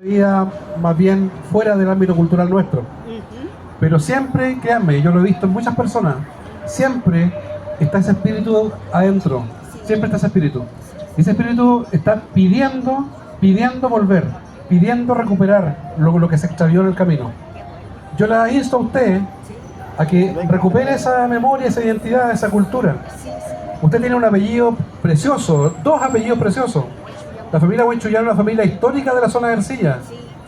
vida más bien fuera del ámbito cultural nuestro. Pero siempre, créanme, yo lo he visto en muchas personas, siempre está ese espíritu adentro, siempre está ese espíritu. Y ese espíritu está pidiendo volver, pidiendo recuperar lo que se extravió en el camino. Yo la insto a usted a que recupere esa memoria, esa identidad, esa cultura. Usted tiene un apellido precioso, dos apellidos preciosos. La familia Huenchuyán es una familia histórica de la zona de Ercilla,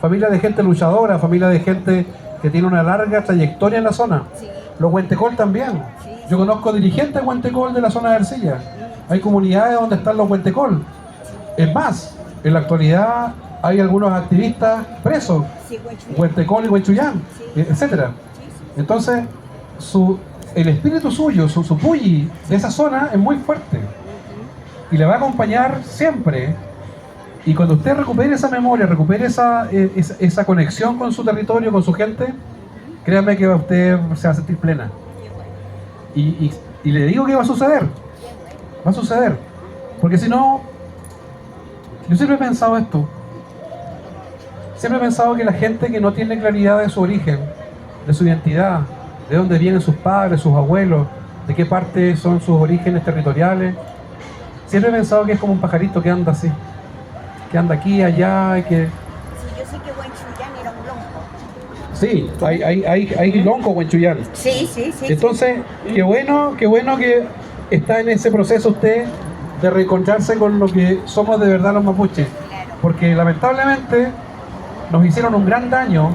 familia de gente luchadora, familia de gente que tiene una larga trayectoria en la zona. Los Huentecol también. Yo conozco dirigentes Huentecol de la zona de Ercilla. Hay comunidades donde están los Huentecol. Es más, en la actualidad hay algunos activistas presos, Huentecol y Huenchuyán, etcétera. Entonces, el espíritu suyo, su pulli de esa zona es muy fuerte y le va a acompañar siempre. Y cuando usted recupere esa memoria, recupere esa conexión con su territorio, con su gente, créame que usted se va a sentir plena. Y le digo que va a suceder. Va a suceder. Porque si no, yo siempre he pensado esto. Siempre he pensado que la gente que no tiene claridad de su origen, de su identidad, de dónde vienen sus padres, sus abuelos, de qué parte son sus orígenes territoriales, siempre he pensado que es como un pajarito que anda así, que anda aquí, allá, y que... Sí, yo sé que Huenchuyán era un lonco. Sí, hay lonco Huenchuyán. Sí. Entonces, qué bueno que está en ese proceso usted de reencontrarse con lo que somos de verdad los mapuches. Porque lamentablemente nos hicieron un gran daño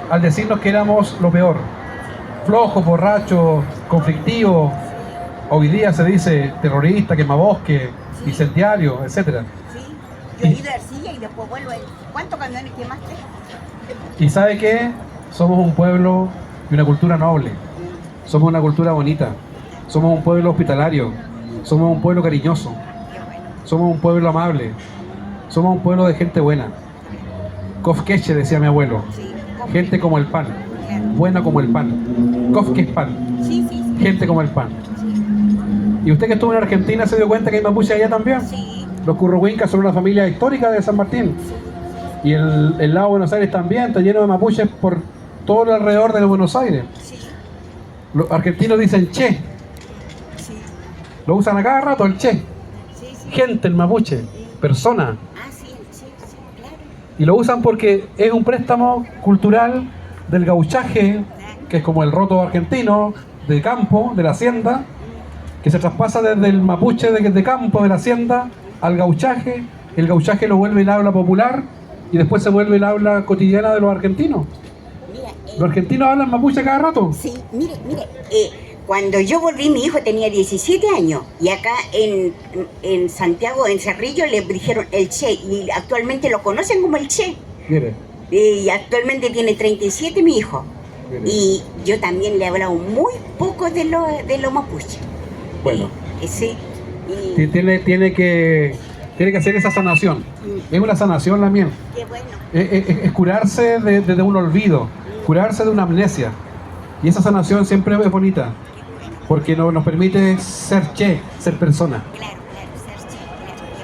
al decirnos que éramos lo peor. Flojos, borrachos, conflictivos. Hoy día se dice terrorista, quemabosque, incendiario, etcétera. Yo he ido a Ercilla y después vuelvo. ¿Cuántos camiones quemaste? ¿Y sabe qué? Somos un pueblo y una cultura noble. Somos una cultura bonita. Somos un pueblo hospitalario. Somos un pueblo cariñoso. Somos un pueblo amable. Somos un pueblo de gente buena. Kofkeche, decía mi abuelo. Gente como el pan. Buena como el pan. Kofke es pan. Gente como el pan. ¿Y usted que estuvo en Argentina se dio cuenta que hay mapuche allá también? Los curruhuincas son una familia histórica de San Martín. Y el lago de Buenos Aires también está lleno de mapuches por todo el alrededor de Buenos Aires. Los argentinos dicen che. Lo usan a cada rato el che. Gente, el mapuche. Persona. Y lo usan porque es un préstamo cultural del gauchaje, que es como el roto argentino, de campo, de la hacienda, que se traspasa desde el mapuche de campo, de la hacienda, al gauchaje. El gauchaje lo vuelve el habla popular y después se vuelve el habla cotidiana de los argentinos. Los argentinos hablan mapuche cada rato. Sí, mire, cuando yo volví, mi hijo tenía 17 años y acá en Santiago, en Cerrillo, le dijeron el Che y actualmente lo conocen como el Che. Mire. Y actualmente tiene 37 mi hijo. Mire. Y yo también le he hablado muy poco de lo mapuche. Bueno. Sí. Tiene que hacer esa sanación. Es una sanación la mía. Qué bueno. Es curarse de un olvido, curarse de una amnesia. Y esa sanación siempre es bonita, porque nos permite ser che, ser persona. Claro.